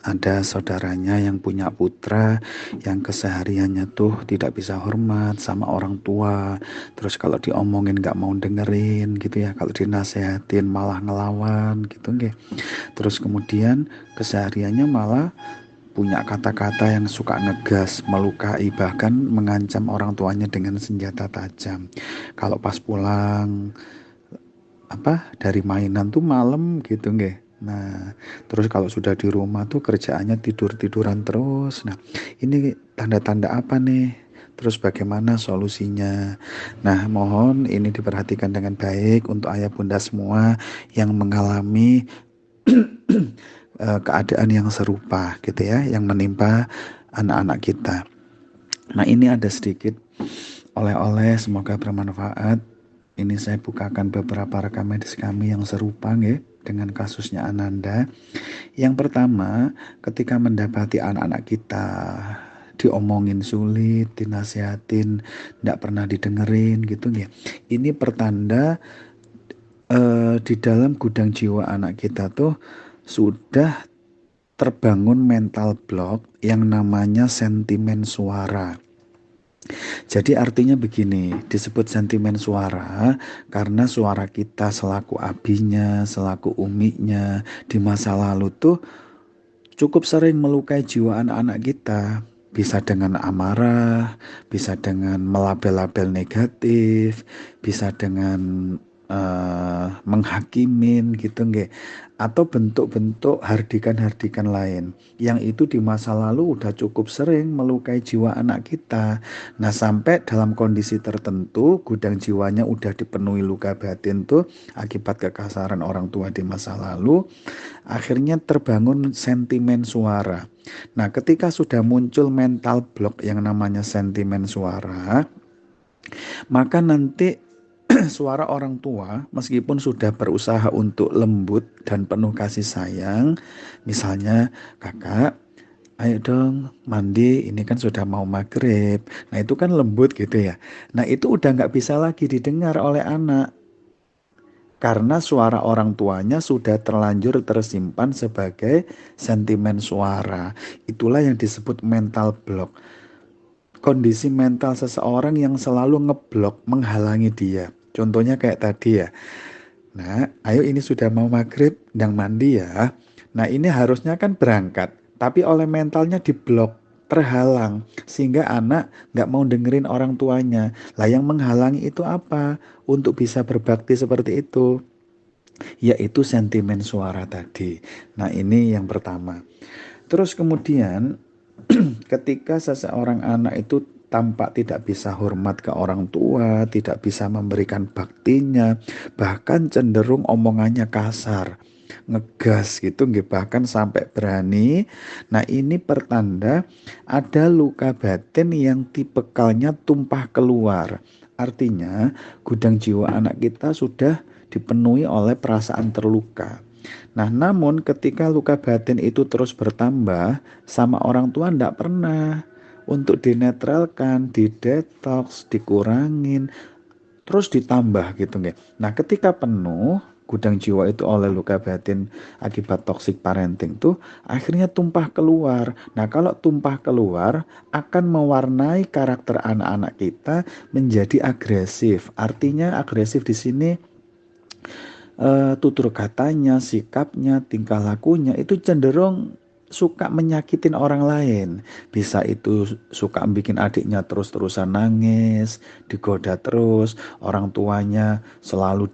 ada saudaranya yang punya putra yang kesehariannya tuh tidak bisa hormat sama orang tua, terus kalau diomongin nggak mau dengerin gitu ya, kalau dinasehatin malah ngelawan gitu nggih. Terus kemudian kesehariannya malah punya kata-kata yang suka ngegas, melukai, bahkan mengancam orang tuanya dengan senjata tajam. Kalau pas pulang dari mainan tuh malam gitu nggih. Nah, terus kalau sudah di rumah tuh kerjaannya tidur-tiduran terus. Nah, ini tanda-tanda apa nih? Terus bagaimana solusinya? Nah, mohon ini diperhatikan dengan baik untuk ayah bunda semua yang mengalami keadaan yang serupa gitu ya, yang menimpa anak-anak kita. Nah, ini ada sedikit oleh-oleh, semoga bermanfaat. Ini saya bukakan beberapa rekam medis kami yang serupa nggih dengan kasusnya Ananda. Yang pertama, ketika mendapati anak-anak kita diomongin sulit, dinasihatin, tidak pernah didengerin gitu ya. Ini pertanda di dalam gudang jiwa anak kita tuh sudah terbangun mental block yang namanya sentimen suara. Jadi artinya begini, disebut sentimen suara karena suara kita selaku abinya, selaku uminya di masa lalu tuh cukup sering melukai jiwa anak-anak kita. Bisa dengan amarah, bisa dengan melabel-label negatif, bisa dengan menghakimin gitu nggih, atau bentuk-bentuk hardikan-hardikan lain yang itu di masa lalu udah cukup sering melukai jiwa anak kita. Nah, sampai dalam kondisi tertentu gudang jiwanya udah dipenuhi luka batin tuh akibat kekasaran orang tua di masa lalu, akhirnya terbangun sentimen suara. Nah, ketika sudah muncul mental block yang namanya sentimen suara, maka nanti suara orang tua meskipun sudah berusaha untuk lembut dan penuh kasih sayang, misalnya kakak, ayo dong mandi, ini kan sudah mau maghrib. Nah itu kan lembut gitu ya. Nah itu udah nggak bisa lagi didengar oleh anak. Karena suara orang tuanya sudah terlanjur tersimpan sebagai sentimen suara. Itulah yang disebut mental block. Kondisi mental seseorang yang selalu ngeblok, menghalangi dia. Contohnya kayak tadi ya. Nah, ayo ini sudah mau maghrib, ndang mandi ya. Nah, ini harusnya kan berangkat, tapi oleh mentalnya diblok, terhalang, sehingga anak nggak mau dengerin orang tuanya. Lah, yang menghalangi itu apa? Untuk bisa berbakti seperti itu, yaitu sentimen suara tadi. Nah, ini yang pertama. Terus kemudian ketika seseorang anak itu tampak tidak bisa hormat ke orang tua, tidak bisa memberikan baktinya, bahkan cenderung omongannya kasar, ngegas gitu, bahkan sampai berani. Nah, ini pertanda ada luka batin yang tipikalnya tumpah keluar. Artinya, gudang jiwa anak kita sudah dipenuhi oleh perasaan terluka. Nah, namun ketika luka batin itu terus bertambah, sama orang tua ndak pernah untuk dinetralkan, didetoks, dikurangin, terus ditambah gitu nggih. Nah, ketika penuh gudang jiwa itu oleh luka batin akibat toxic parenting tuh akhirnya tumpah keluar. Nah, kalau tumpah keluar akan mewarnai karakter anak-anak kita menjadi agresif. Artinya agresif di sini tutur katanya, sikapnya, tingkah lakunya itu cenderung suka menyakitin orang lain. Bisa itu suka bikin adiknya terus-terusan nangis, digoda terus, orang tuanya selalu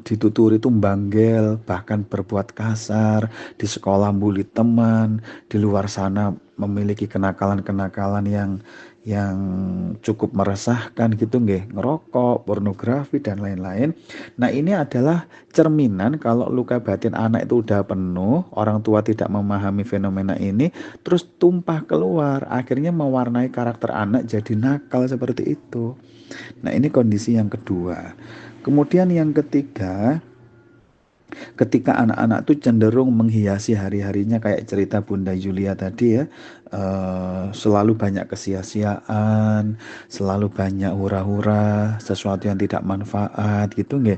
dituturi itu banggel, bahkan berbuat kasar, di sekolah bully teman, di luar sana memiliki kenakalan-kenakalan yang cukup meresahkan gitu nggih, ngerokok, pornografi dan lain-lain. Nah, ini adalah cerminan kalau luka batin anak itu udah penuh, orang tua tidak memahami fenomena ini, terus tumpah keluar, akhirnya mewarnai karakter anak jadi nakal seperti itu. Nah, ini kondisi yang kedua. Kemudian yang ketiga, Ketika anak-anak tuh cenderung menghiasi hari-harinya kayak cerita Bunda Julia tadi ya, selalu banyak kesia-siaan, selalu banyak hura-hura, sesuatu yang tidak manfaat gitu nggih.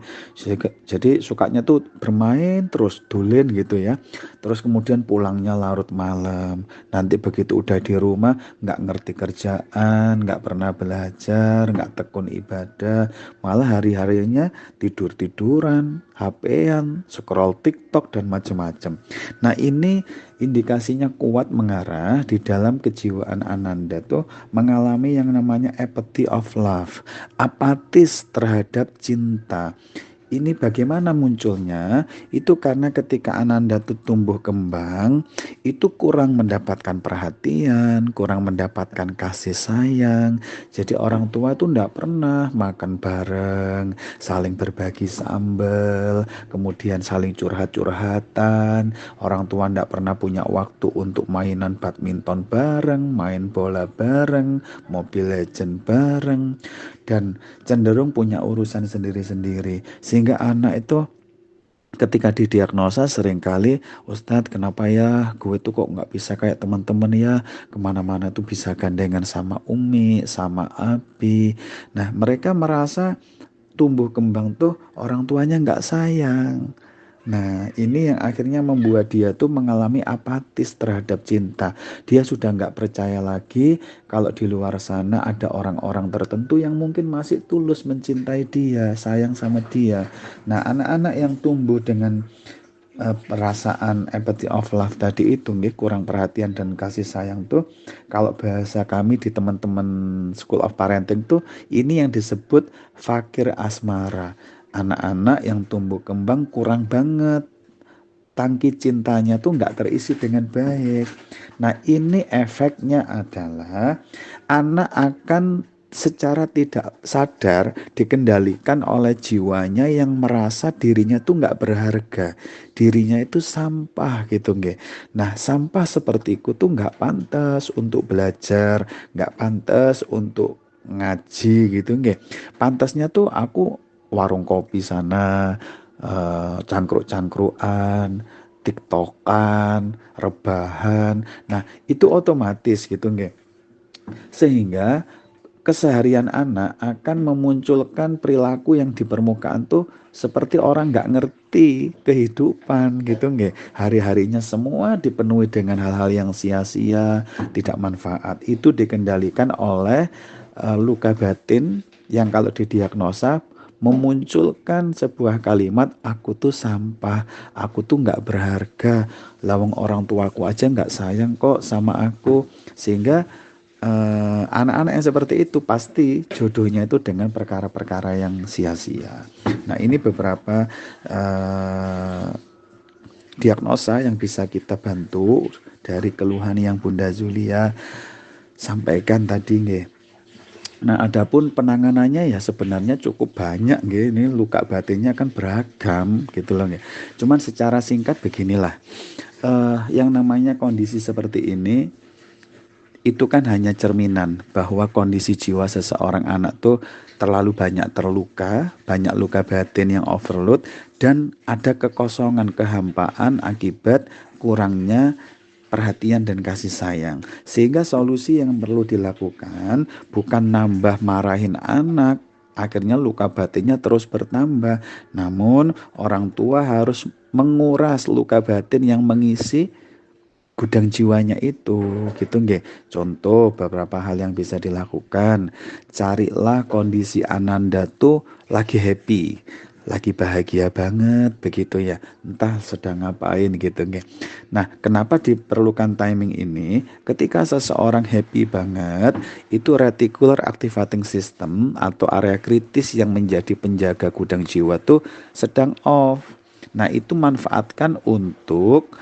Jadi sukanya tuh bermain terus, dolen gitu ya. Terus kemudian pulangnya larut malam. Nanti begitu udah di rumah nggak ngerti kerjaan, nggak pernah belajar, nggak tekun ibadah, malah hari-harinya tidur-tiduran, HP-an, scroll TikTok dan macam-macam. Nah, ini indikasinya kuat mengarah di dalam kejiwaan Ananda tuh mengalami yang namanya apathy of love, apatis terhadap cinta. Ini bagaimana munculnya? Itu karena ketika Ananda tuh tumbuh kembang, itu kurang mendapatkan perhatian, kurang mendapatkan kasih sayang. Jadi orang tua tuh enggak pernah makan bareng, saling berbagi sambal, kemudian saling curhat-curhatan. Orang tua enggak pernah punya waktu untuk mainan badminton bareng, main bola bareng, Mobile Legend bareng, dan cenderung punya urusan sendiri-sendiri. Sehingga anak itu ketika didiagnosa seringkali, Ustadz kenapa ya gue tuh kok nggak bisa kayak teman-teman ya, kemana-mana tuh bisa gandengan sama Umi, sama Abi. Nah mereka merasa tumbuh kembang tuh orang tuanya nggak sayang. Nah, ini yang akhirnya membuat dia tuh mengalami apatis terhadap cinta. Dia sudah nggak percaya lagi kalau di luar sana ada orang-orang tertentu yang mungkin masih tulus mencintai dia, sayang sama dia. Nah, anak-anak yang tumbuh dengan perasaan empathy of love tadi itu nih, kurang perhatian dan kasih sayang tuh, kalau bahasa kami di teman-teman School of Parenting tuh, ini yang disebut fakir asmara. Anak-anak yang tumbuh kembang kurang banget, tangki cintanya tuh nggak terisi dengan baik. Nah ini efeknya adalah anak akan secara tidak sadar dikendalikan oleh jiwanya yang merasa dirinya tuh nggak berharga, dirinya itu sampah gitu nggih. Nah sampah seperti itu tuh nggak pantas untuk belajar, nggak pantas untuk ngaji gitu nggih. Pantasnya tuh aku warung kopi sana, cangkruk-cangkruan, tiktokan, rebahan. Nah, itu otomatis gitu nggih. Sehingga keseharian anak akan memunculkan perilaku yang di permukaan tuh seperti orang nggak ngerti kehidupan gitu nggih. Hari-harinya semua dipenuhi dengan hal-hal yang sia-sia, tidak manfaat. Itu dikendalikan oleh luka batin yang kalau didiagnosa memunculkan sebuah kalimat, aku tuh sampah, aku tuh nggak berharga, lawang orang tuaku aja nggak sayang kok sama aku. Sehingga anak-anak yang seperti itu pasti jodohnya itu dengan perkara-perkara yang sia-sia. Nah ini beberapa diagnosa yang bisa kita bantu dari keluhan yang Bunda Zulia sampaikan tadi nggih. Nah, adapun penanganannya ya sebenarnya cukup banyak nggih. Ini luka batinnya kan beragam gitu loh nggih. Cuman secara singkat beginilah. Yang namanya kondisi seperti ini itu kan hanya cerminan bahwa kondisi jiwa seseorang anak tuh terlalu banyak terluka, banyak luka batin yang overload, dan ada kekosongan, kehampaan akibat kurangnya perhatian dan kasih sayang. Sehingga solusi yang perlu dilakukan bukan nambah marahin anak, akhirnya luka batinnya terus bertambah. Namun orang tua harus menguras luka batin yang mengisi gudang jiwanya itu gitu nggih. Contoh beberapa hal yang bisa dilakukan. Carilah kondisi Ananda tuh lagi happy, lagi bahagia banget begitu ya. Entah sedang ngapain gitu nggih. Nah, kenapa diperlukan timing ini? Ketika seseorang happy banget, itu reticular activating system atau area kritis yang menjadi penjaga gudang jiwa tuh sedang off. Nah, itu manfaatkan untuk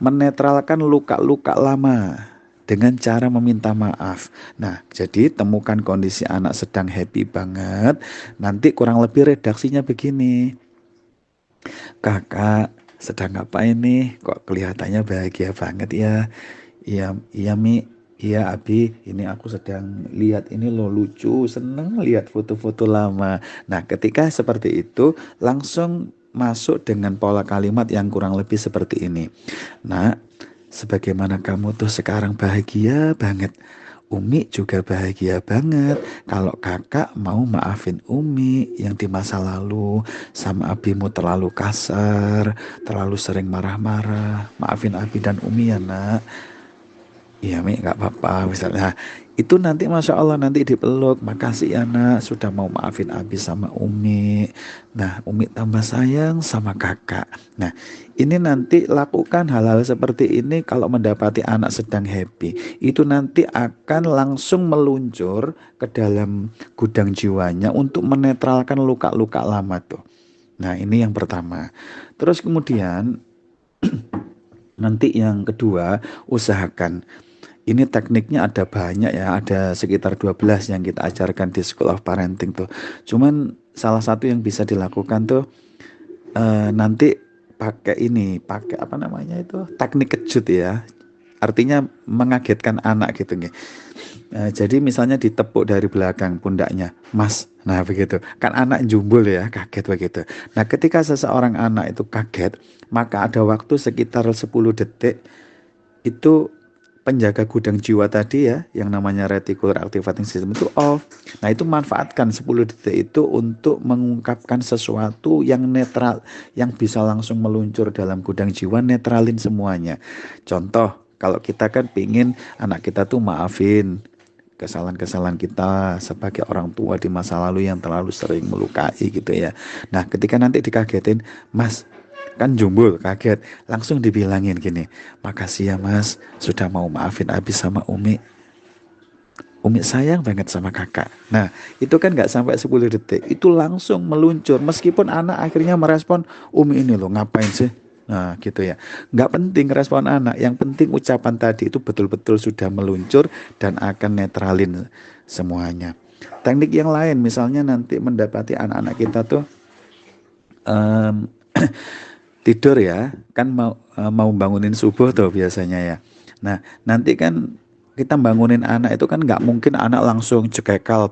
menetralkan luka-luka lama dengan cara meminta maaf. Nah, jadi temukan kondisi anak sedang happy banget. Nanti kurang lebih redaksinya begini. Kakak sedang ngapain nih? Kok kelihatannya bahagia banget ya? Iya, iya Mi. Iya Abi, ini aku sedang lihat ini lo lucu, seneng lihat foto-foto lama. Nah, ketika seperti itu langsung masuk dengan pola kalimat yang kurang lebih seperti ini. Nah, sebagaimana kamu tuh sekarang bahagia banget, Umi juga bahagia banget kalau kakak mau maafin Umi yang di masa lalu sama abimu terlalu kasar, terlalu sering marah-marah. Maafin Abi dan Umi ya nak. Iya Mi, nggak apa-apa misalnya. Nah, itu nanti Masya Allah nanti dipeluk. Makasih ya nak sudah mau maafin Abi sama Umi. Nah, Umi tambah sayang sama kakak. Nah, ini nanti lakukan hal-hal seperti ini kalau mendapati anak sedang happy. Itu nanti akan langsung meluncur ke dalam gudang jiwanya untuk menetralkan luka-luka lama tuh. Nah, ini yang pertama. Terus kemudian nanti yang kedua, usahakan ini tekniknya ada banyak ya, ada sekitar 12 yang kita ajarkan di School of Parenting tuh. Cuman salah satu yang bisa dilakukan tuh nanti pakai apa namanya itu? Teknik kejut ya. Artinya mengagetkan anak gitu nih. Jadi misalnya ditepuk dari belakang pundaknya, Mas. Nah begitu. Kan anak jumbul ya, kaget begitu. Nah ketika seseorang anak itu kaget, maka ada waktu sekitar 10 detik itu penjaga gudang jiwa tadi ya, yang namanya reticular activating system itu off. Nah itu manfaatkan 10 detik itu untuk mengungkapkan sesuatu yang netral, yang bisa langsung meluncur dalam gudang jiwa, netralin semuanya. Contoh, kalau kita kan pingin anak kita tuh maafin kesalahan-kesalahan kita sebagai orang tua di masa lalu yang terlalu sering melukai gitu ya. Nah ketika nanti dikagetin, Mas kan jumbul kaget, langsung dibilangin gini, makasih ya Mas sudah mau maafin Abi sama Umi. Umi sayang banget sama kakak. Nah itu kan gak sampai 10 detik, itu langsung meluncur. Meskipun anak akhirnya merespon, Umi ini loh ngapain sih. Nah gitu ya, gak penting respon anak, yang penting ucapan tadi itu betul-betul sudah meluncur dan akan netralin semuanya. Teknik yang lain misalnya nanti mendapati anak-anak kita tuh um, tidur ya, kan mau bangunin subuh tuh biasanya ya. Nah, nanti kan kita bangunin anak itu kan nggak mungkin anak langsung cekekal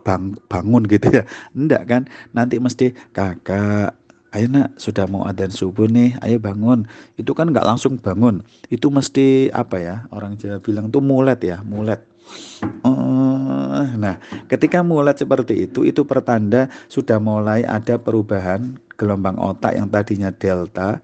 bangun gitu ya. Enggak kan? Nanti mesti kakak, ayo nak sudah mau adzan subuh nih, ayo bangun. Itu kan nggak langsung bangun. Itu mesti apa ya? Orang Jawa bilang tuh mulet ya, mulet. Nah, ketika mulet seperti itu pertanda sudah mulai ada perubahan gelombang otak yang tadinya delta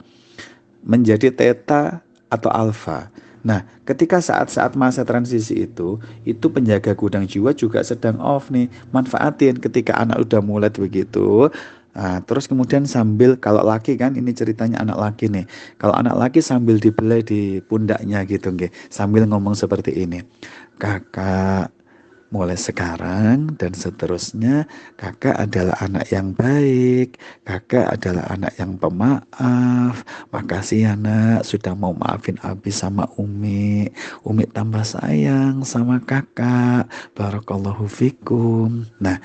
menjadi theta atau alfa. Nah, ketika saat-saat masa transisi itu penjaga gudang jiwa juga sedang off nih. Manfaatin ketika anak udah mulai begitu. Nah, terus kemudian sambil kalau laki kan ini ceritanya anak laki nih. Kalau anak laki sambil dibelai di pundaknya gitu nggih, sambil ngomong seperti ini. Kakak, mulai sekarang dan seterusnya, kakak adalah anak yang baik, kakak adalah anak yang pemaaf. Makasih ya nak, sudah mau maafin Abi sama Umi. Umi tambah sayang sama kakak. Barakallahu fikum. Nah,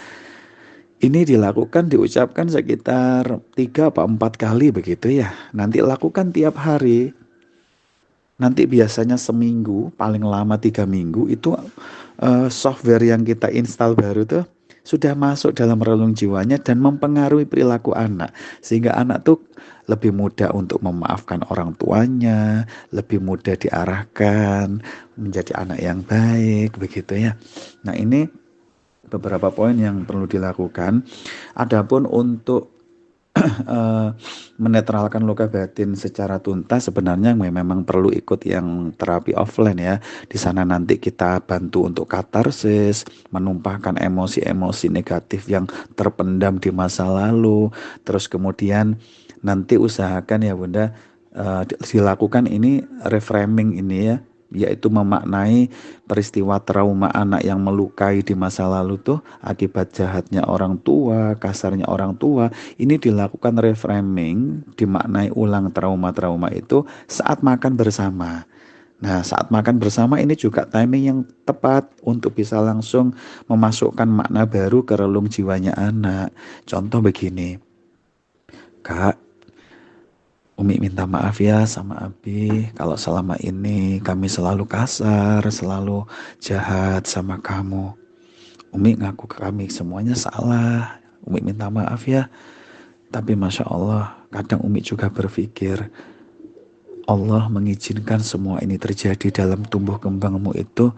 ini diucapkan sekitar 3 atau 4 kali begitu ya. Nanti lakukan tiap hari. Nanti biasanya seminggu, paling lama 3 minggu itu software yang kita install baru tuh sudah masuk dalam relung jiwanya dan mempengaruhi perilaku anak. Sehingga anak tuh lebih mudah untuk memaafkan orang tuanya, lebih mudah diarahkan menjadi anak yang baik, begitu ya. Nah ini beberapa poin yang perlu dilakukan. Adapun untuk menetralkan luka batin secara tuntas sebenarnya memang perlu ikut yang terapi offline ya. Di sana nanti kita bantu untuk katarsis, menumpahkan emosi-emosi negatif yang terpendam di masa lalu. Terus kemudian nanti usahakan ya Bunda dilakukan ini reframing ini ya, yaitu memaknai peristiwa trauma anak yang melukai di masa lalu tuh akibat jahatnya orang tua, kasarnya orang tua. Ini dilakukan reframing, dimaknai ulang trauma-trauma itu saat makan bersama. Nah, saat makan bersama ini juga timing yang tepat untuk bisa langsung memasukkan makna baru ke relung jiwanya anak. Contoh begini, Kak, Umi minta maaf ya sama Abi kalau selama ini kami selalu kasar, selalu jahat sama kamu. Umi ngaku ke kami semuanya salah. Umi minta maaf ya. Tapi Masya Allah, kadang Umi juga berpikir, Allah mengizinkan semua ini terjadi dalam tumbuh kembangmu itu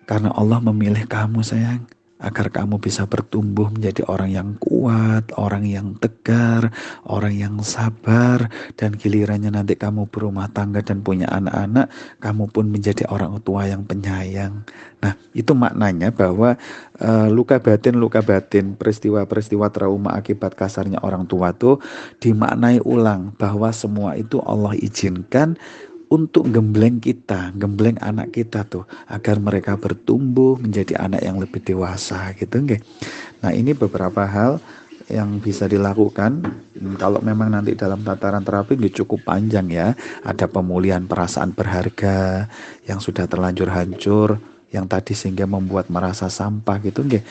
karena Allah memilih kamu sayang, agar kamu bisa bertumbuh menjadi orang yang kuat, orang yang tegar, orang yang sabar, dan gilirannya nanti kamu berumah tangga dan punya anak-anak, kamu pun menjadi orang tua yang penyayang. Nah, itu maknanya bahwa luka batin, peristiwa-peristiwa trauma akibat kasarnya orang tua tuh dimaknai ulang bahwa semua itu Allah izinkan untuk gembleng kita, gembleng anak kita tuh, agar mereka bertumbuh menjadi anak yang lebih dewasa gitu nggih. Nah, ini beberapa hal yang bisa dilakukan. Kalau memang nanti dalam tataran terapi cukup panjang ya. Ada pemulihan perasaan berharga yang sudah terlanjur hancur, yang tadi sehingga membuat merasa sampah gitu nggih.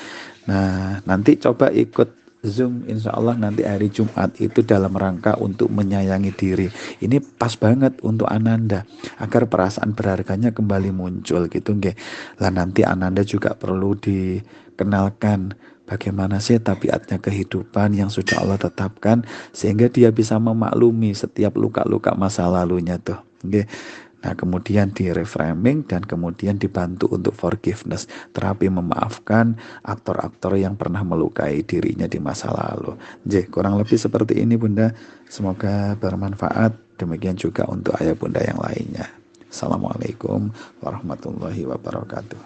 Nah, nanti coba ikut Zoom insya Allah nanti hari Jumat itu dalam rangka untuk menyayangi diri. Ini pas banget untuk Ananda agar perasaan berharganya kembali muncul gitu nggih. Lah nanti Ananda juga perlu dikenalkan bagaimana sih tabiatnya kehidupan yang sudah Allah tetapkan sehingga dia bisa memaklumi setiap luka-luka masa lalunya tuh. Nggih. Nah, kemudian di reframing dan kemudian dibantu untuk forgiveness, terapi memaafkan aktor-aktor yang pernah melukai dirinya di masa lalu. Jadi, kurang lebih seperti ini Bunda. Semoga bermanfaat. Demikian juga untuk ayah bunda yang lainnya. Assalamualaikum warahmatullahi wabarakatuh.